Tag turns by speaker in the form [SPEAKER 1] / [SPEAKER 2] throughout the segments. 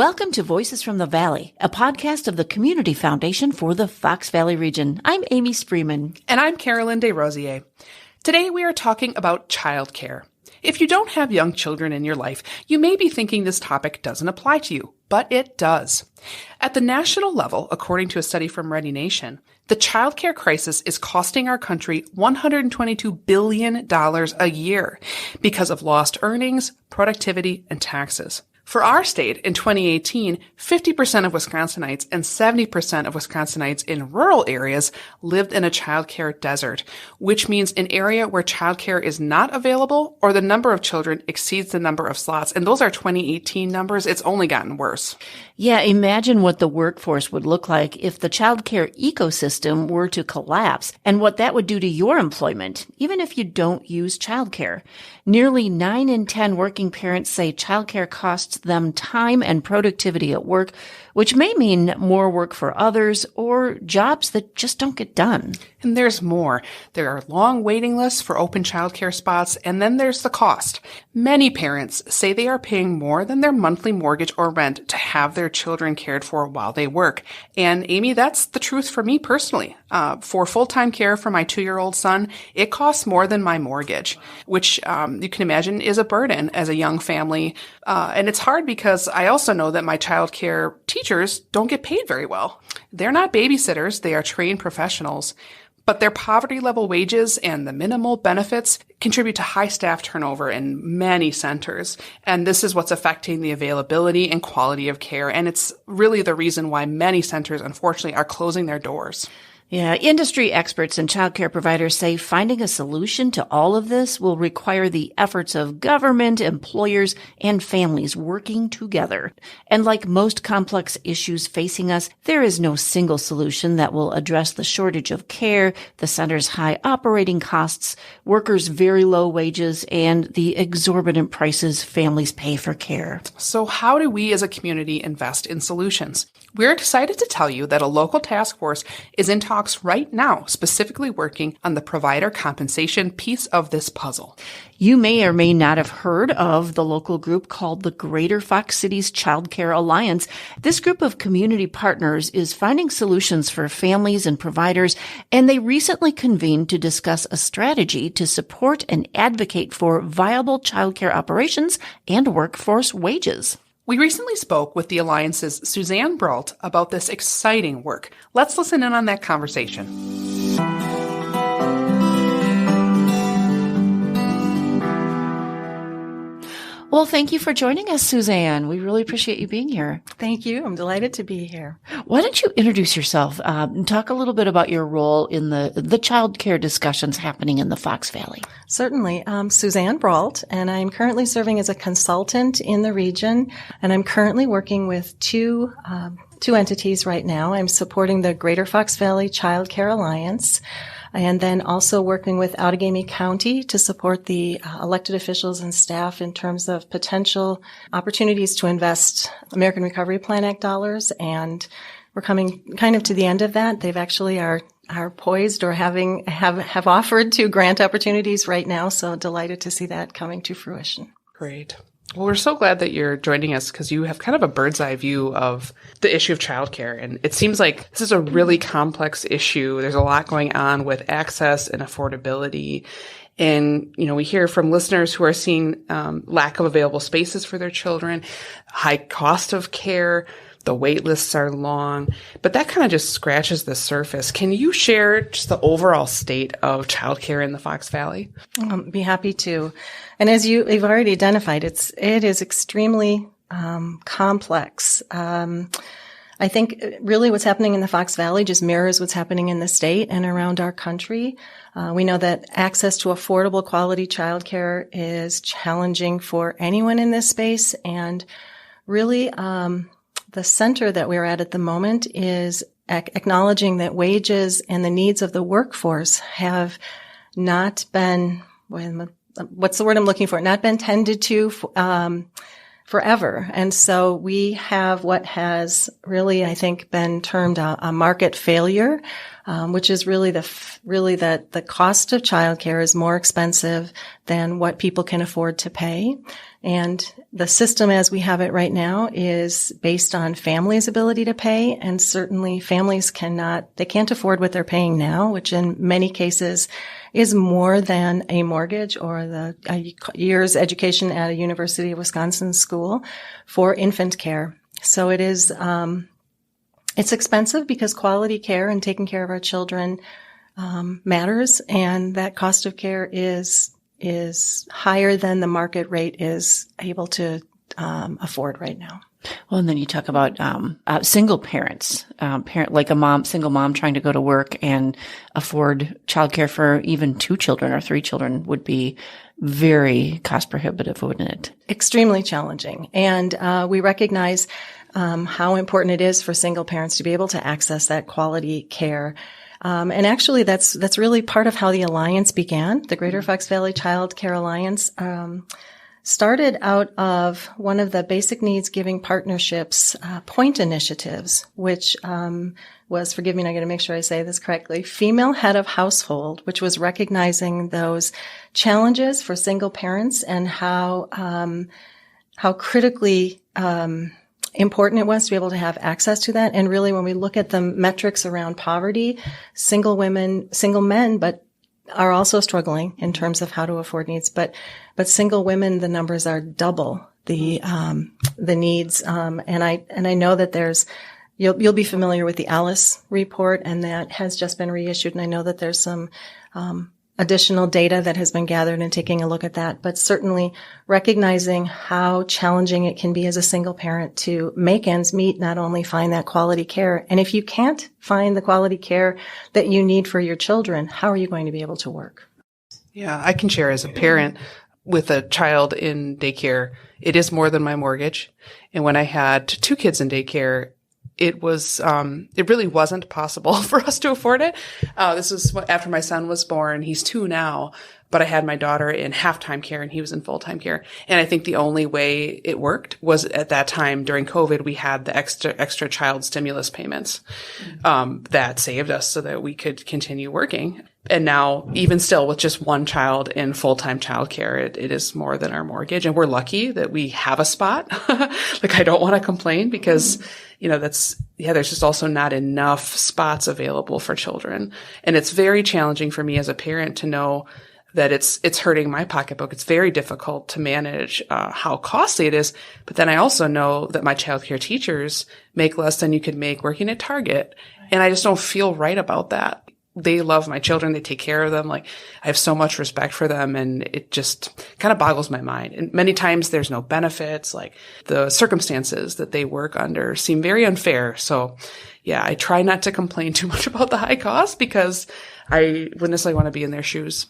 [SPEAKER 1] Welcome to Voices from the Valley, a podcast of the Community Foundation for the Fox Valley region. I'm Amy Spreeman.
[SPEAKER 2] And I'm Carolyn Desrosiers. Today we are talking about childcare. If you don't have young children in your life, you may be thinking this topic doesn't apply to you, but it does. At the national level, according to a study from ReadyNation, the childcare crisis is costing our country $122 billion a year because of lost earnings, productivity, and taxes. For our state, in 2018, 50% of Wisconsinites and 70% of Wisconsinites in rural areas lived in a childcare desert, which means an area where childcare is not available or the number of children exceeds the number of slots. And those are 2018 numbers. It's only gotten worse.
[SPEAKER 1] Yeah, imagine what the workforce would look like if the childcare ecosystem were to collapse and what that would do to your employment, even if you don't use childcare. Nearly 9 in 10 working parents say childcare costs them time and productivity at work, which may mean more work for others or jobs that just don't get done.
[SPEAKER 2] And there's more. There are long waiting lists for open childcare spots, and then there's the cost. Many parents say they are paying more than their monthly mortgage or rent to have their children cared for while they work. And Amy, that's the truth for me personally. For full-time care for my 2-year-old son, it costs more than my mortgage, which you can imagine is a burden as a young family. And it's hard because I also know that my childcare teachers don't get paid very well. They're not babysitters. They are trained professionals. But their poverty level wages and the minimal benefits contribute to high staff turnover in many centers. And this is what's affecting the availability and quality of care. And it's really the reason why many centers, unfortunately, are closing their doors.
[SPEAKER 1] Yeah, industry experts and childcare providers say finding a solution to all of this will require the efforts of government, employers, and families working together. And like most complex issues facing us, there is no single solution that will address the shortage of care, the center's high operating costs, workers' very low wages, and the exorbitant prices families pay for care.
[SPEAKER 2] So how do we as a community invest in solutions? We're excited to tell you that a local task force is in talks right now, specifically working on the provider compensation piece of this puzzle.
[SPEAKER 1] You may or may not have heard of the local group called the Greater Fox Cities Childcare Alliance. This group of community partners is finding solutions for families and providers, and they recently convened to discuss a strategy to support and advocate for viable childcare operations and workforce wages.
[SPEAKER 2] We recently spoke with the Alliance's Suzanne Brault about this exciting work. Let's listen in on that conversation.
[SPEAKER 1] Well, thank you for joining us, Suzanne. We really appreciate you being here.
[SPEAKER 3] Thank you. I'm delighted to be here.
[SPEAKER 1] Why don't you introduce yourself and talk a little bit about your role in the child care discussions happening in the Fox Valley?
[SPEAKER 3] Certainly. I'm Suzanne Brault, and I'm currently serving as a consultant in the region, and I'm currently working with two entities right now. I'm supporting the Greater Fox Valley Childcare Alliance, and then also working with Outagamie County to support the elected officials and staff in terms of potential opportunities to invest American Recovery Plan Act dollars. And we're coming kind of to the end of that. They've actually are poised or have offered to grant opportunities right now. So delighted to see that coming to fruition.
[SPEAKER 2] Great. Well, we're so glad that you're joining us because you have kind of a bird's eye view of the issue of childcare. And it seems like this is a really complex issue. There's a lot going on with access and affordability. And, we hear from listeners who are seeing lack of available spaces for their children, high cost of care, the wait lists are long, but that kind of just scratches the surface. Can you share just the overall state of childcare in the Fox Valley?
[SPEAKER 3] I'll be happy to. And as you've already identified, it is extremely complex. I think really what's happening in the Fox Valley just mirrors what's happening in the state and around our country. We know that access to affordable quality childcare is challenging for anyone in this space, and really the center that we're at the moment is acknowledging that wages and the needs of the workforce have not been, what's the word I'm looking for? Not been tended to forever. And so we have what has really, I think, been termed a market failure which is really that the cost of childcare is more expensive than what people can afford to pay. And the system as we have it right now is based on families' ability to pay. And certainly families can't afford what they're paying now, which in many cases is more than a mortgage or a year's education at a University of Wisconsin school for infant care. So it is, it's expensive because quality care and taking care of our children matters, and that cost of care is higher than the market rate is able to afford right now.
[SPEAKER 1] Well, and then you talk about single parents, single mom trying to go to work and afford childcare for even 2 children or 3 children would be very cost prohibitive, wouldn't it?
[SPEAKER 3] Extremely challenging. And we recognize how important it is for single parents to be able to access that quality care. And actually, that's really part of how the Alliance began. The Greater Fox Valley Child Care Alliance started out of one of the Basic Needs Giving Partnerships point initiatives, which was, forgive me, I got to make sure I say this correctly, Female Head of Household, which was recognizing those challenges for single parents and how critically important it was to be able to have access to that. And really, when we look at the metrics around poverty, single men, but are also struggling in terms of how to afford needs. But single women, the numbers are double the needs. And I know that you'll be familiar with the Alice report, and that has just been reissued. And I know that there's some, additional data that has been gathered and taking a look at that, but certainly recognizing how challenging it can be as a single parent to make ends meet, not only find that quality care. And if you can't find the quality care that you need for your children, how are you going to be able to work?
[SPEAKER 2] Yeah, I can share as a parent with a child in daycare, it is more than my mortgage. And when I had 2 kids in daycare, it really wasn't possible for us to afford it. This was after my son was born. He's 2 now, but I had my daughter in half-time care and he was in full-time care. And I think the only way it worked was at that time during COVID, we had the extra child stimulus payments, that saved us so that we could continue working. And now, even still, with just 1 child in full-time childcare, it is more than our mortgage. And we're lucky that we have a spot. Like, I don't want to complain because, there's just also not enough spots available for children. And it's very challenging for me as a parent to know that it's hurting my pocketbook. It's very difficult to manage how costly it is. But then I also know that my childcare teachers make less than you could make working at Target. And I just don't feel right about that. They love my children. They take care of them. Like, I have so much respect for them, and it just kind of boggles my mind. And many times there's no benefits. Like, the circumstances that they work under seem very unfair. So yeah, I try not to complain too much about the high cost because I wouldn't necessarily want to be in their shoes.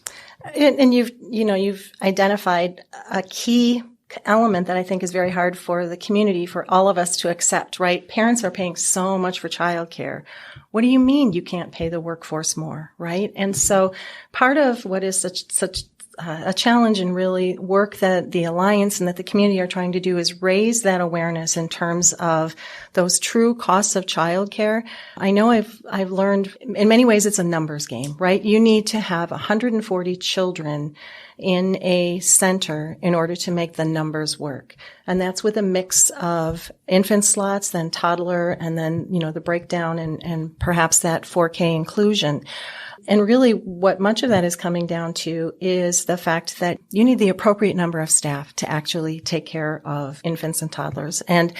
[SPEAKER 3] And you've identified a key element that I think is very hard for the community, for all of us to accept, right? Parents are paying so much for childcare. What do you mean you can't pay the workforce more, right? And so part of what is such a challenge and really work that the Alliance and that the community are trying to do is raise that awareness in terms of those true costs of childcare. I know I've learned in many ways it's a numbers game, right? You need to have 140 children in a center in order to make the numbers work. And that's with a mix of infant slots, then toddler, and then, the breakdown and perhaps that 4K inclusion. And really what much of that is coming down to is the fact that you need the appropriate number of staff to actually take care of infants and toddlers. And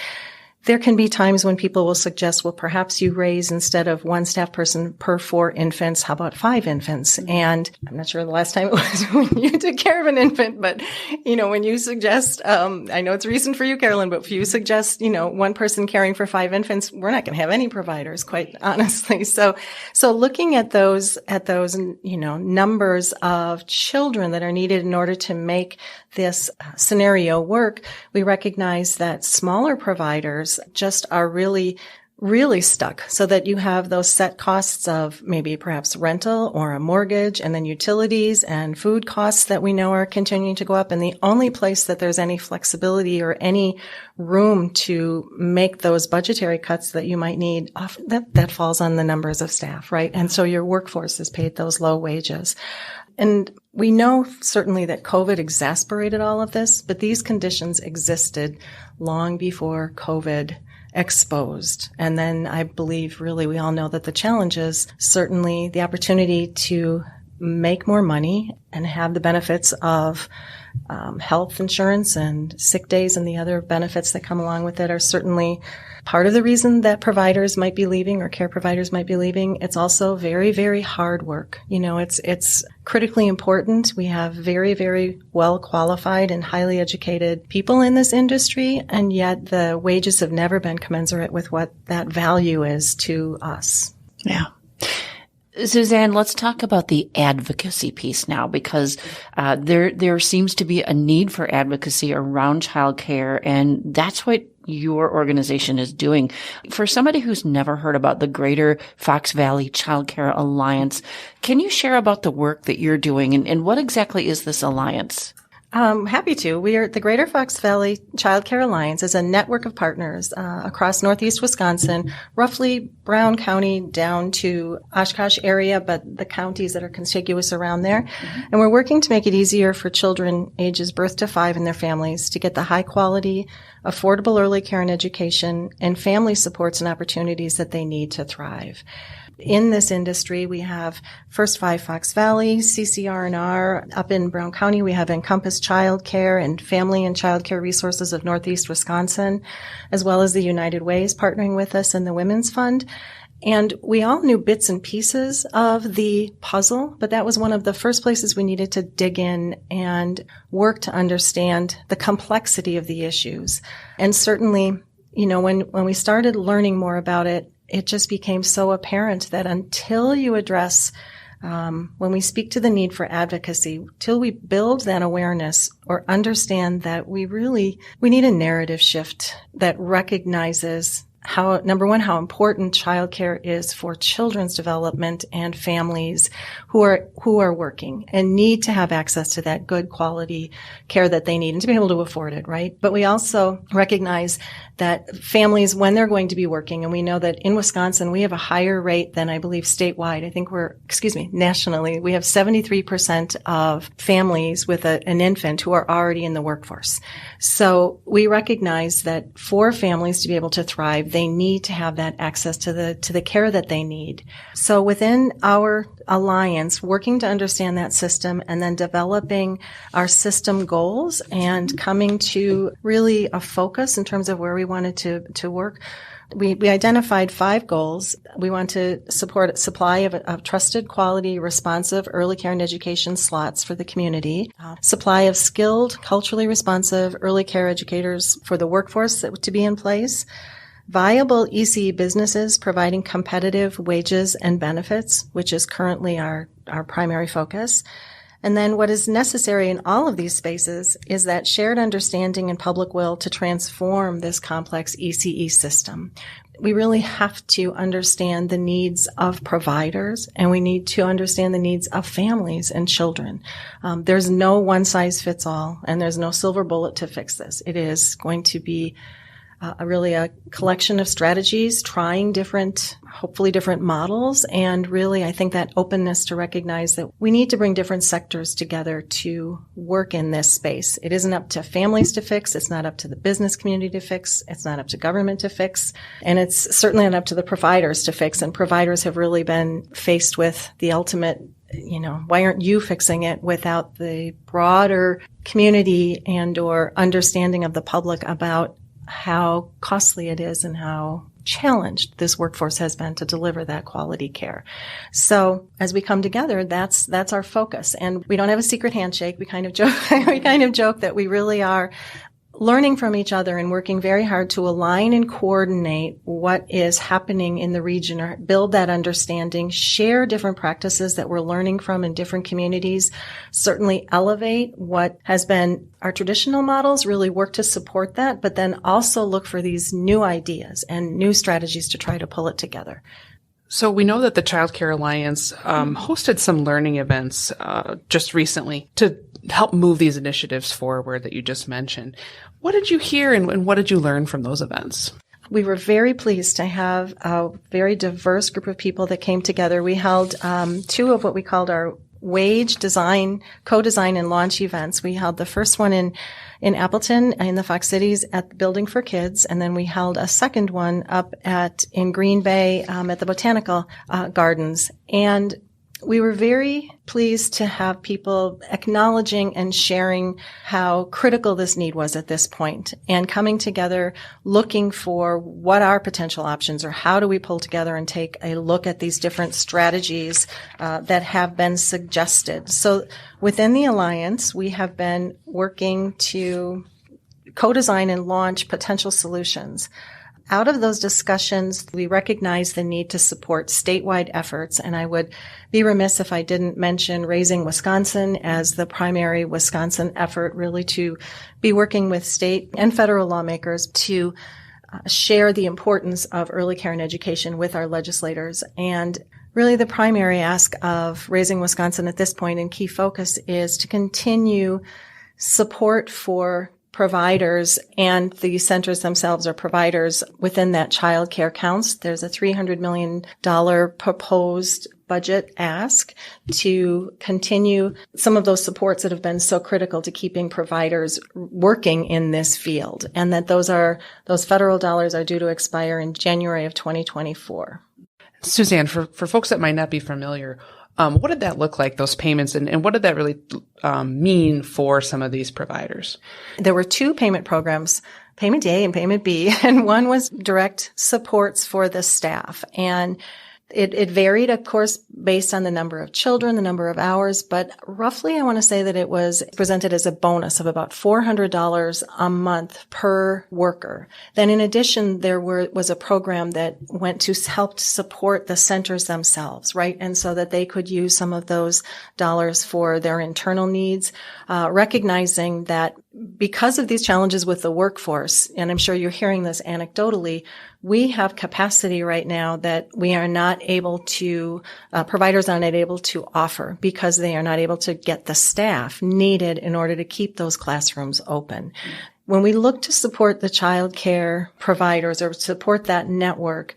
[SPEAKER 3] there can be times when people will suggest, well, perhaps you raise, instead of 1 staff person per 4 infants, how about 5 infants? And I'm not sure the last time it was when you took care of an infant, but, when you suggest, I know it's recent for you, Carolyn, but if you suggest, 1 person caring for 5 infants, we're not going to have any providers, quite honestly. So looking at those, numbers of children that are needed in order to make this scenario work, we recognize that smaller providers just are really really stuck, so that you have those set costs of maybe perhaps rental or a mortgage, and then utilities and food costs that we know are continuing to go up. And the only place that there's any flexibility or any room to make those budgetary cuts that you might need, that falls on the numbers of staff, right? And so your workforce is paid those low wages. And we know certainly that COVID exacerbated all of this, but these conditions existed long before COVID exposed. And then I believe really we all know that the challenge is certainly the opportunity to make more money and have the benefits of health insurance and sick days and the other benefits that come along with it are certainly part of the reason that providers might be leaving or care providers might be leaving. It's also very, very hard work. It's critically important. We have very, very well qualified and highly educated people in this industry, and yet the wages have never been commensurate with what that value is to us.
[SPEAKER 1] Yeah. Suzanne, let's talk about the advocacy piece now, because there seems to be a need for advocacy around childcare, and that's what your organization is doing. For somebody who's never heard about the Greater Fox Valley Childcare Alliance, can you share about the work that you're doing, and what exactly is this alliance?
[SPEAKER 3] Happy to. We are the Greater Fox Valley Childcare Alliance is a network of partners across northeast Wisconsin, roughly Brown County down to Oshkosh area, but the counties that are contiguous around there. Mm-hmm. And we're working to make it easier for children ages birth to 5 and their families to get the high quality, affordable early care and education and family supports and opportunities that they need to thrive. In this industry, we have First 5 Fox Valley, CCR&R. Up in Brown County, we have Encompass Childcare and Family and Childcare Resources of Northeast Wisconsin, as well as the United Ways partnering with us in the Women's Fund. And we all knew bits and pieces of the puzzle, but that was one of the first places we needed to dig in and work to understand the complexity of the issues. And certainly, when we started learning more about it, it just became so apparent that until you address, when we speak to the need for advocacy, till we build that awareness or understand that we need a narrative shift that recognizes how, number one, how important childcare is for children's development and families who are working and need to have access to that good quality care that they need and to be able to afford it, right? But we also recognize that families, when they're going to be working, and we know that in Wisconsin, we have a higher rate than I believe statewide. I think nationally, we have 73% of families with an infant who are already in the workforce. So we recognize that for families to be able to thrive, they need to have that access to the care that they need. So within our alliance, working to understand that system and then developing our system goals and coming to really a focus in terms of where we wanted to work. We identified 5 goals. We want to support a supply of trusted, quality, responsive early care and education slots for the community, supply of skilled, culturally responsive early care educators for the workforce to be in place, viable ECE businesses providing competitive wages and benefits, which is currently our primary focus. And then what is necessary in all of these spaces is that shared understanding and public will to transform this complex ECE system. We really have to understand the needs of providers, and we need to understand the needs of families and children. There's no one size fits all, and there's no silver bullet to fix this. It is going to be really a collection of strategies, trying hopefully different models. And really, I think that openness to recognize that we need to bring different sectors together to work in this space. It isn't up to families to fix. It's not up to the business community to fix. It's not up to government to fix. And it's certainly not up to the providers to fix. And providers have really been faced with the ultimate, why aren't you fixing it, without the broader community and or understanding of the public about how costly it is and how challenged this workforce has been to deliver that quality care. So as we come together, that's our focus. And we don't have a secret handshake. We kind of joke that we really are learning from each other and working very hard to align and coordinate what is happening in the region, or build that understanding, share different practices that we're learning from in different communities, certainly elevate what has been our traditional models, really work to support that, but then also look for these new ideas and new strategies to try to pull it together.
[SPEAKER 2] So we know that the Childcare Alliance hosted some learning events just recently to help move these initiatives forward that you just mentioned. What did you hear and what did you learn from those events?
[SPEAKER 3] We were very pleased to have a very diverse group of people that came together. We held two of what we called our wage design, co-design and launch events. We held the first one in Appleton in the Fox Cities at the Building for Kids, and then we held a second one up in Green Bay at the Botanical Gardens. And we were very pleased to have people acknowledging and sharing how critical this need was at this point, and coming together looking for what are potential options, or how do we pull together and take a look at these different strategies that have been suggested. So within the Alliance, we have been working to co-design and launch potential solutions. Out of those discussions, we recognize the need to support statewide efforts, and I would be remiss if I didn't mention Raising Wisconsin as the primary Wisconsin effort, really to be working with state and federal lawmakers to share the importance of early care and education with our legislators. And really the primary ask of Raising Wisconsin at this point and key focus is to continue support for providers, and the centers themselves are providers within that child care counts. There's a $300 million proposed budget ask to continue some of those supports that have been so critical to keeping providers working in this field, and that those federal dollars are due to expire in January of 2024.
[SPEAKER 2] Suzanne, for folks that might not be familiar, what did that look like, those payments, and what did that really mean for some of these providers?
[SPEAKER 3] There were two payment programs, Payment A and Payment B, and one was direct supports for the staff. And it varied, of course, based on the number of children, the number of hours, but roughly I want to say that it was presented as a bonus of about $400 a month per worker. Then in addition, there was a program that went to help support the centers themselves, right? And so that they could use some of those dollars for their internal needs, recognizing that because of these challenges with the workforce, and I'm sure you're hearing this anecdotally, we have capacity right now that we are not able to, providers are not able to offer because they are not able to get the staff needed in order to keep those classrooms open. When we look to support the child care providers or support that network,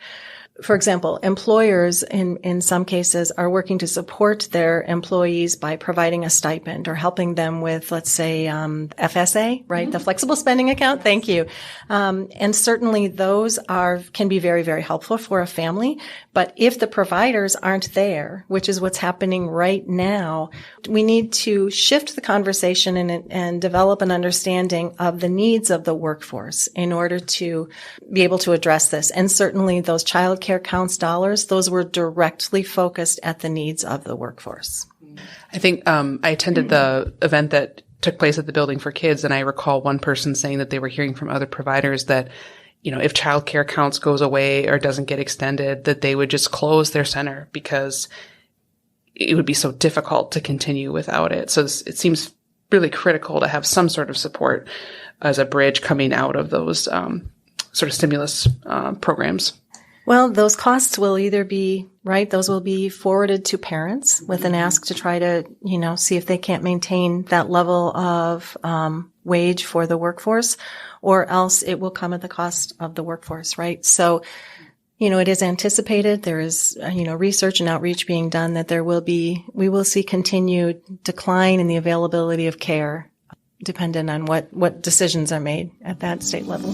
[SPEAKER 3] for example, employers in some cases are working to support their employees by providing a stipend or helping them with, let's say, FSA, right? Mm-hmm. The flexible spending account. Thank you. And certainly those can be very, very helpful for a family. But if the providers aren't there, which is what's happening right now, we need to shift the conversation and develop an understanding of the needs of the workforce in order to be able to address this. And certainly those child care counts dollars, those were directly focused at the needs of the workforce.
[SPEAKER 2] I think I attended the event that took place at the Building for Kids, and I recall one person saying that they were hearing from other providers that, you know, if child care counts goes away or doesn't get extended, that they would just close their center because it would be so difficult to continue without it. So it seems really critical to have some sort of support as a bridge coming out of those sort of stimulus programs.
[SPEAKER 3] Well, those costs will either be, right, those will be forwarded to parents with an ask to try to, see if they can't maintain that level of wage for the workforce, or else it will come at the cost of the workforce, right? So, it is anticipated, there is, research and outreach being done that we will see continued decline in the availability of care, dependent on what decisions are made at that state level.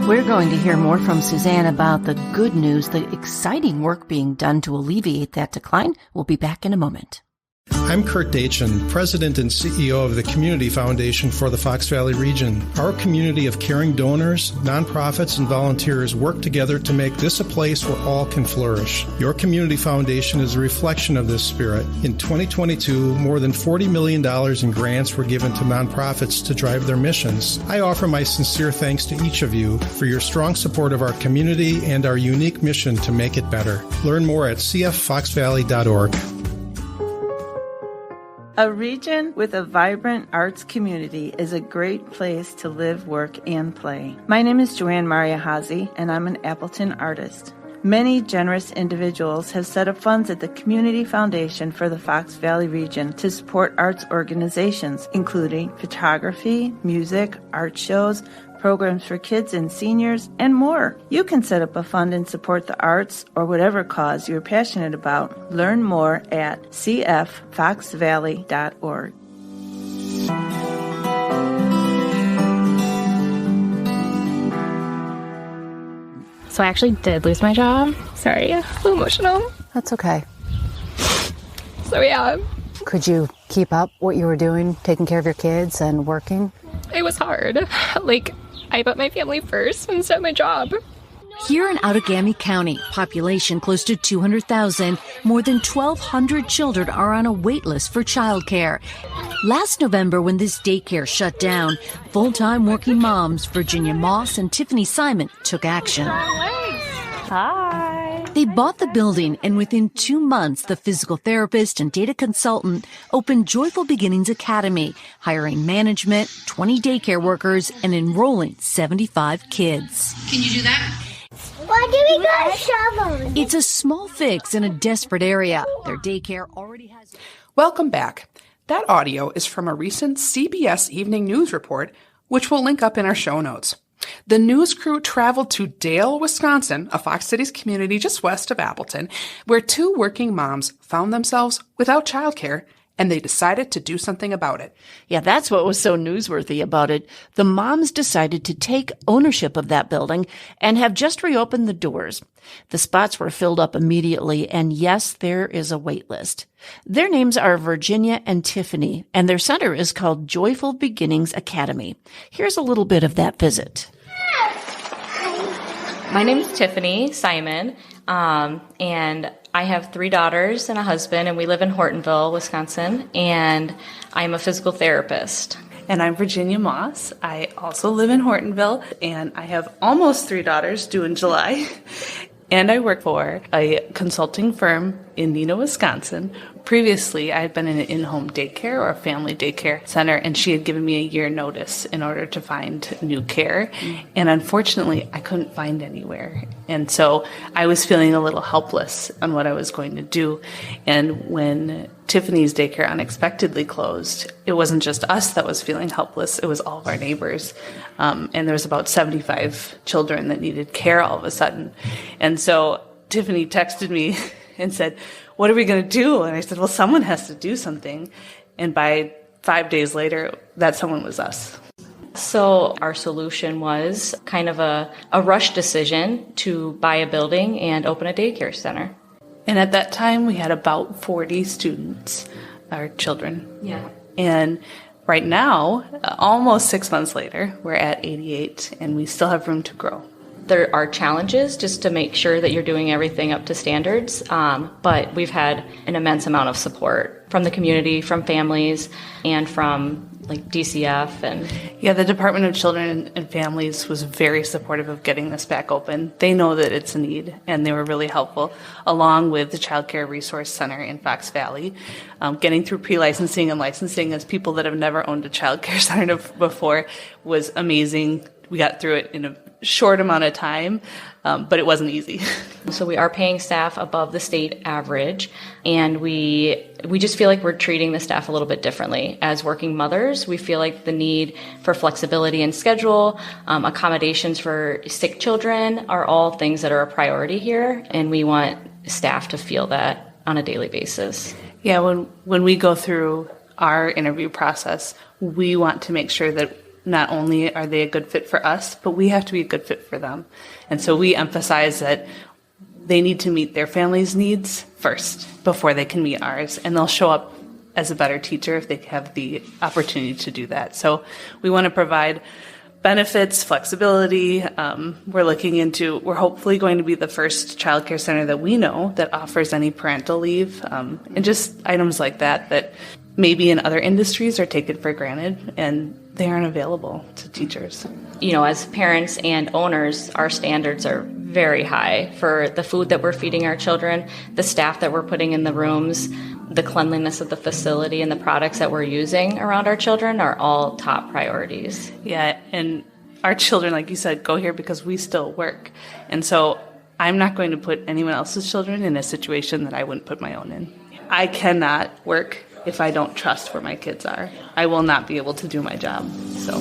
[SPEAKER 1] We're going to hear more from Suzanne about the good news, the exciting work being done to alleviate that decline. We'll be back in a moment.
[SPEAKER 4] I'm Kurt Dachin, President and CEO of the Community Foundation for the Fox Valley region. Our community of caring donors, nonprofits, and volunteers work together to make this a place where all can flourish. Your Community Foundation is a reflection of this spirit. In 2022, more than $40 million in grants were given to nonprofits to drive their missions. I offer my sincere thanks to each of you for your strong support of our community and our unique mission to make it better. Learn more at cffoxvalley.org.
[SPEAKER 5] A region with a vibrant arts community is a great place to live, work, and play. My name is Joanne Maria Hazy, and I'm an Appleton artist. Many generous individuals have set up funds at the Community Foundation for the Fox Valley region to support arts organizations, including photography, music, art shows, programs for kids and seniors, and more. You can set up a fund and support the arts or whatever cause you're passionate about. Learn more at cffoxvalley.org.
[SPEAKER 6] So I actually did lose my job. Sorry, a little emotional.
[SPEAKER 7] That's okay.
[SPEAKER 6] So yeah.
[SPEAKER 7] Could you keep up what you were doing, taking care of your kids and working?
[SPEAKER 6] It was hard. I put my family first instead of my job.
[SPEAKER 1] Here in Outagamie County, population close to 200,000, more than 1,200 children are on a wait list for childcare. Last November, when this daycare shut down, full-time working moms Virginia Moss and Tiffany Simon took action.
[SPEAKER 6] Hi.
[SPEAKER 1] They bought the building, and within 2 months, the physical therapist and data consultant opened Joyful Beginnings Academy, hiring management, 20 daycare workers, and enrolling 75 kids.
[SPEAKER 8] Can you do that?
[SPEAKER 9] Why do we got a shovel?
[SPEAKER 1] It's a small fix in a desperate area. Their daycare already has...
[SPEAKER 2] Welcome back. That audio is from a recent CBS Evening News report, which we'll link up in our show notes. The news crew traveled to Dale, Wisconsin, a Fox Cities community just west of Appleton, where 2 working moms found themselves without childcare, and they decided to do something about it.
[SPEAKER 1] Yeah, that's what was so newsworthy about it. The moms decided to take ownership of that building and have just reopened the doors. The spots were filled up immediately, and yes, there is a wait list. Their names are Virginia and Tiffany, and their center is called Joyful Beginnings Academy. Here's a little bit of that visit.
[SPEAKER 10] My name is Tiffany Simon, and I have 3 daughters and a husband, and we live in Hortonville, Wisconsin, and I'm a physical therapist.
[SPEAKER 11] And I'm Virginia Moss. I also live in Hortonville, and I have almost 3 daughters due in July. And I work for a consulting firm in Neenah, Wisconsin. Previously, I had been in an in-home daycare or a family daycare center, and she had given me a year notice in order to find new care. And unfortunately, I couldn't find anywhere. And so I was feeling a little helpless on what I was going to do. And when Tiffany's daycare unexpectedly closed, it wasn't just us that was feeling helpless, it was all of our neighbors. And there was about 75 children that needed care all of a sudden. And so Tiffany texted me and said, "What are we going to do?" And I said, "Well, someone has to do something." And by 5 days later, that someone was us.
[SPEAKER 10] So our solution was kind of a rush decision to buy a building and open a daycare center.
[SPEAKER 11] And at that time, we had about 40 students, our children.
[SPEAKER 10] Yeah.
[SPEAKER 11] And right now, almost 6 months later, we're at 88, and we still have room to grow.
[SPEAKER 10] There are challenges just to make sure that you're doing everything up to standards, but we've had an immense amount of support from the community, from families, and from DCF. And
[SPEAKER 11] yeah, the Department of Children and Families was very supportive of getting this back open. They know that it's a need, and they were really helpful, along with the Childcare Resource Center in Fox Valley. Getting through pre-licensing and licensing as people that have never owned a childcare center before was amazing. We got through it in a short amount of time, but it wasn't easy.
[SPEAKER 10] So we are paying staff above the state average, and we just feel like we're treating the staff a little bit differently. As working mothers, we feel like the need for flexibility in schedule, accommodations for sick children are all things that are a priority here, and we want staff to feel that on a daily basis.
[SPEAKER 11] Yeah, when we go through our interview process, we want to make sure that not only are they a good fit for us, but we have to be a good fit for them. And so we emphasize that they need to meet their family's needs first before they can meet ours. And they'll show up as a better teacher if they have the opportunity to do that. So we want to provide benefits, flexibility. We're hopefully going to be the first childcare center that we know that offers any parental leave, and just items like that maybe in other industries are taken for granted and they aren't available to teachers.
[SPEAKER 10] As parents and owners, our standards are very high for the food that we're feeding our children, the staff that we're putting in the rooms, the cleanliness of the facility, and the products that we're using around our children are all top priorities.
[SPEAKER 11] Yeah, and our children, like you said, go here because we still work. And so I'm not going to put anyone else's children in a situation that I wouldn't put my own in. I cannot work if I don't trust where my kids are. I will not be able to do my job. So.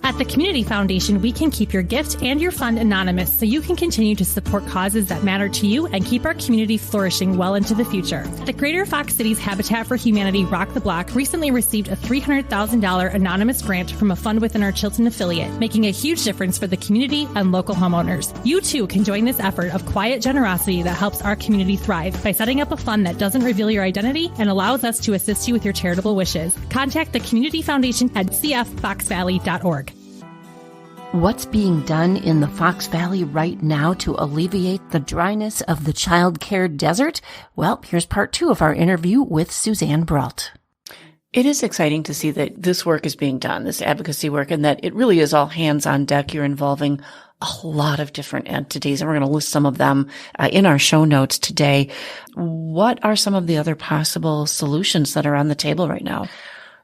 [SPEAKER 6] At the Community Foundation, we can keep your gift and your fund anonymous so you can continue to support causes that matter to you and keep our community flourishing well into the future. The Greater Fox Cities Habitat for Humanity Rock the Block recently received a $300,000 anonymous grant from a fund within our Chilton affiliate, making a huge difference for the community and local homeowners. You too can join this effort of quiet generosity that helps our community thrive by setting up a fund that doesn't reveal your identity and allows us to assist you with your charitable wishes. Contact the Community Foundation at cffoxvalley.org.
[SPEAKER 1] What's being done in the Fox Valley right now to alleviate the dryness of the child care desert? Well, here's part 2 of our interview with Suzanne Brault. It is exciting to see that this work is being done, this advocacy work, and that it really is all hands on deck. You're involving a lot of different entities, and we're going to list some of them in our show notes today. What are some of the other possible solutions that are on the table right now?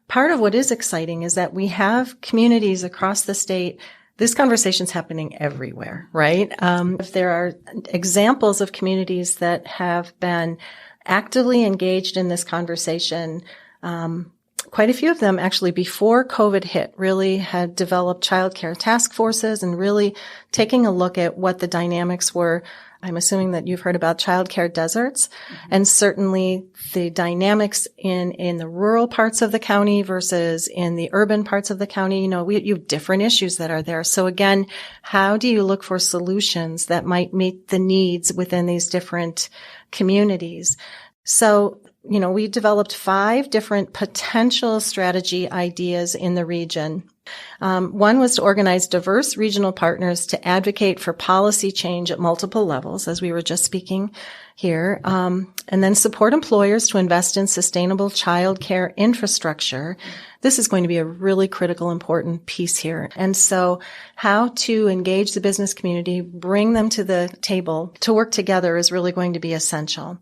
[SPEAKER 3] Part of what is exciting is that we have communities across the state. This conversation's happening everywhere, right? If there are examples of communities that have been actively engaged in this conversation, quite a few of them actually before COVID hit really had developed childcare task forces and really taking a look at what the dynamics were. I'm assuming that you've heard about childcare deserts, and certainly the dynamics in the rural parts of the county versus in the urban parts of the county. You have different issues that are there. So again, how do you look for solutions that might meet the needs within these different communities? So, we developed 5 different potential strategy ideas in the region. One was to organize diverse regional partners to advocate for policy change at multiple levels, as we were just speaking here, and then support employers to invest in sustainable child care infrastructure. This is going to be a really critical, important piece here. And so how to engage the business community, bring them to the table to work together is really going to be essential.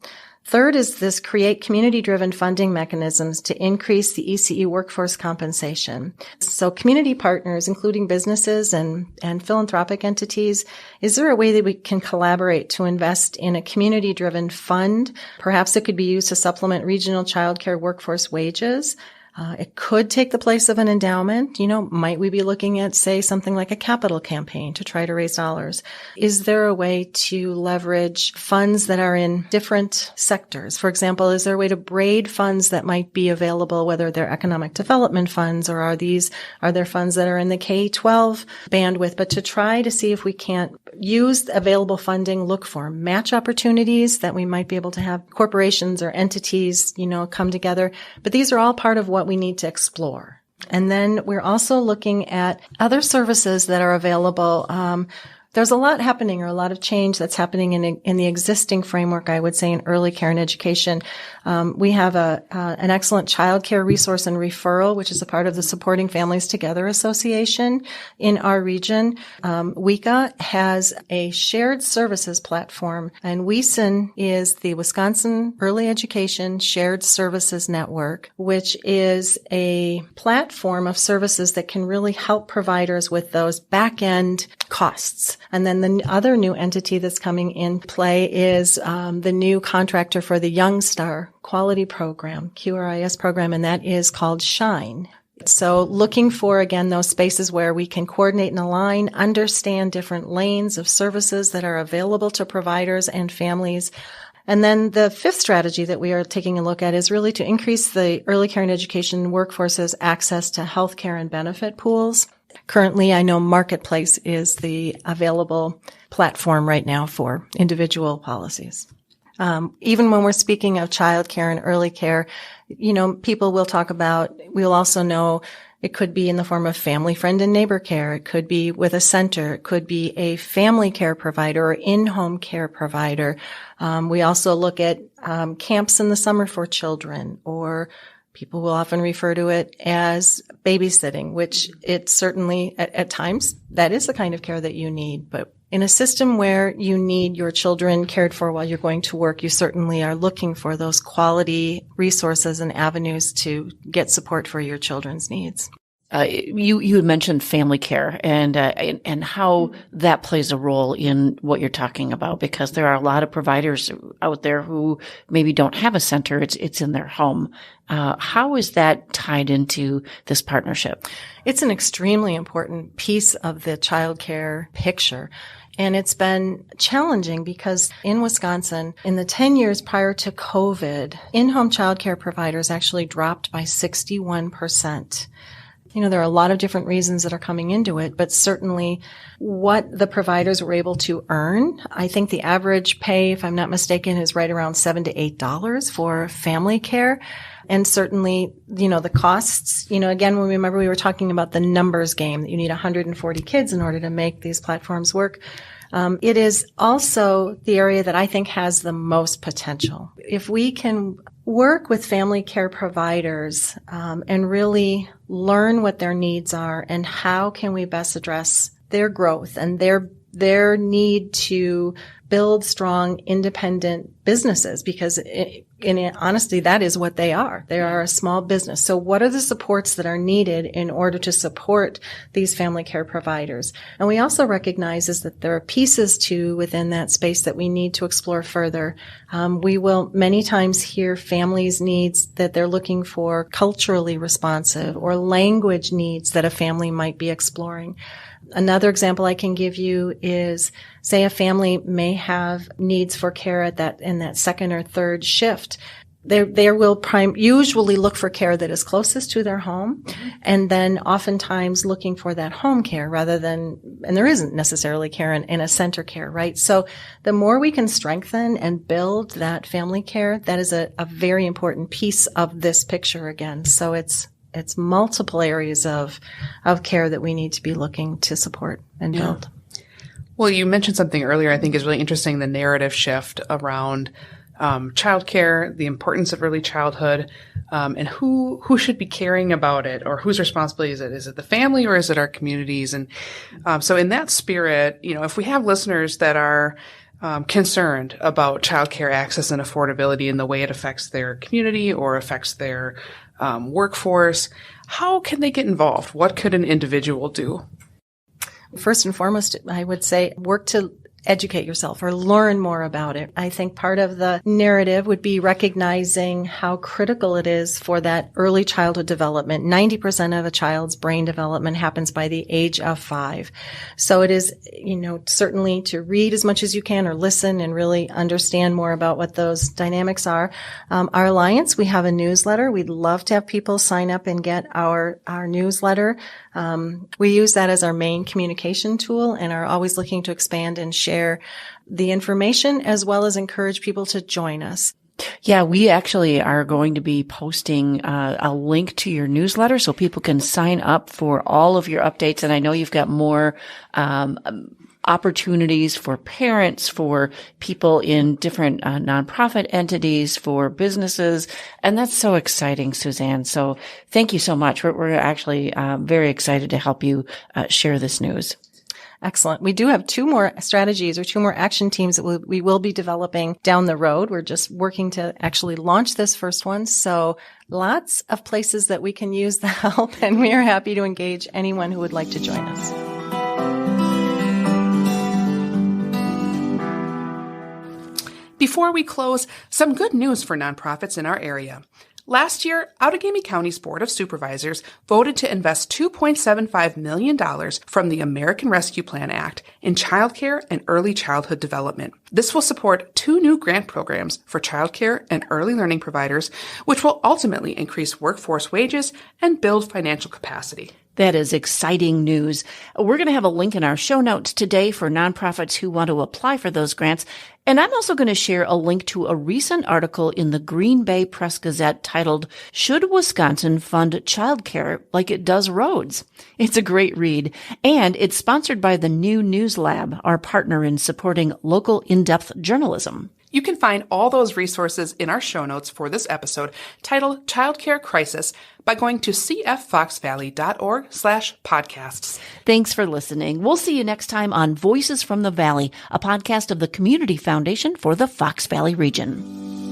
[SPEAKER 3] Third is this create community-driven funding mechanisms to increase the ECE workforce compensation. So community partners, including businesses and philanthropic entities, is there a way that we can collaborate to invest in a community-driven fund? Perhaps it could be used to supplement regional childcare workforce wages. It could take the place of an endowment. Might we be looking at, say, something like a capital campaign to try to raise dollars? Is there a way to leverage funds that are in different sectors? For example, is there a way to braid funds that might be available, whether they're economic development funds or are there funds that are in the K-12 bandwidth, but to try to see if we can't use available funding, look for match opportunities that we might be able to have corporations or entities, come together. But these are all part of what we need to explore. And then we're also looking at other services that are available. There's a lot happening, or a lot of change that's happening in the existing framework, I would say, in early care and education. We have an excellent child care resource and referral, which is a part of the Supporting Families Together Association in our region. WICA has a shared services platform, and WISN is the Wisconsin Early Education Shared Services Network, which is a platform of services that can really help providers with those back-end costs. And then the other new entity that's coming in play is the new contractor for the Young Star Quality Program, QRIS program, and that is called SHINE. So looking for, again, those spaces where we can coordinate and align, understand different lanes of services that are available to providers and families. And then the 5th strategy that we are taking a look at is really to increase the early care and education workforce's access to health care and benefit pools. Currently, I know Marketplace is the available platform right now for individual policies. Even when we're speaking of childcare and early care, people will talk about, we'll also know it could be in the form of family, friend, and neighbor care. It could be with a center. It could be a family care provider or in-home care provider. We also look at camps in the summer for children, or people will often refer to it as babysitting, which it certainly, at times, that is the kind of care that you need. But in a system where you need your children cared for while you're going to work, you certainly are looking for those quality resources and avenues to get support for your children's needs.
[SPEAKER 1] You had mentioned family care and how that plays a role in what you're talking about, because there are a lot of providers out there who maybe don't have a center. It's in their home. How is that tied into this partnership?
[SPEAKER 3] It's an extremely important piece of the child care picture. And it's been challenging because in Wisconsin, in the 10 years prior to COVID, in-home childcare providers actually dropped by 61%. There are a lot of different reasons that are coming into it, but certainly what the providers were able to earn, I think the average pay, if I'm not mistaken, is right around $7 to $8 for family care. And certainly, the costs, again, remember we were talking about the numbers game, that you need 140 kids in order to make these platforms work. It is also the area that I think has the most potential. If we can work with family care providers and really learn what their needs are and how can we best address their growth and their need to build strong, independent businesses, because in honesty, that is what they are. They are a small business. So what are the supports that are needed in order to support these family care providers? And we also recognize is that there are pieces within that space that we need to explore further. We will many times hear families' needs that they're looking for culturally responsive, or language needs that a family might be exploring. Another example I can give you is, say a family may have needs for care in that second or third shift. They will usually look for care that is closest to their home, and then oftentimes looking for that home care and there isn't necessarily care in a center care, right? So the more we can strengthen and build that family care, that is a very important piece of this picture again. So it's multiple areas of care that we need to be looking to support and build.
[SPEAKER 2] Well, you mentioned something earlier I think is really interesting, the narrative shift around childcare, the importance of early childhood, and who should be caring about it, or whose responsibility is it? Is it the family or is it our communities? And so in that spirit, if we have listeners that are concerned about childcare access and affordability and the way it affects their community or affects their workforce, how can they get involved? What could an individual do?
[SPEAKER 3] First and foremost, I would say work to educate yourself or learn more about it. I think part of the narrative would be recognizing how critical it is for that early childhood development. 90% of a child's brain development happens by the age of 5. So it is, certainly to read as much as you can or listen and really understand more about what those dynamics are. Our Alliance, we have a newsletter. We'd love to have people sign up and get our newsletter. We use that as our main communication tool and are always looking to expand and share the information as well as encourage people to join us.
[SPEAKER 1] Yeah, we actually are going to be posting a link to your newsletter so people can sign up for all of your updates. And I know you've got more opportunities for parents, for people in different nonprofit entities, for businesses. And that's so exciting, Suzanne. So thank you so much. We're actually very excited to help you share this news.
[SPEAKER 3] Excellent. We do have 2 more strategies or 2 more action teams that we will be developing down the road. We're just working to actually launch this first one. So lots of places that we can use the help, and we are happy to engage anyone who would like to join us.
[SPEAKER 2] Before we close, some good news for nonprofits in our area. Last year, Outagamie County's Board of Supervisors voted to invest $2.75 million from the American Rescue Plan Act in childcare and early childhood development. This will support 2 new grant programs for childcare and early learning providers, which will ultimately increase workforce wages and build financial capacity.
[SPEAKER 1] That is exciting news. We're going to have a link in our show notes today for nonprofits who want to apply for those grants. And I'm also going to share a link to a recent article in the Green Bay Press Gazette titled, "Should Wisconsin Fund Childcare Like It Does Roads?" It's a great read. And it's sponsored by the New News Lab, our partner in supporting local in-depth journalism.
[SPEAKER 2] You can find all those resources in our show notes for this episode titled Childcare Crisis by going to cffoxvalley.org/podcasts.
[SPEAKER 1] Thanks for listening. We'll see you next time on Voices from the Valley, a podcast of the Community Foundation for the Fox Valley region.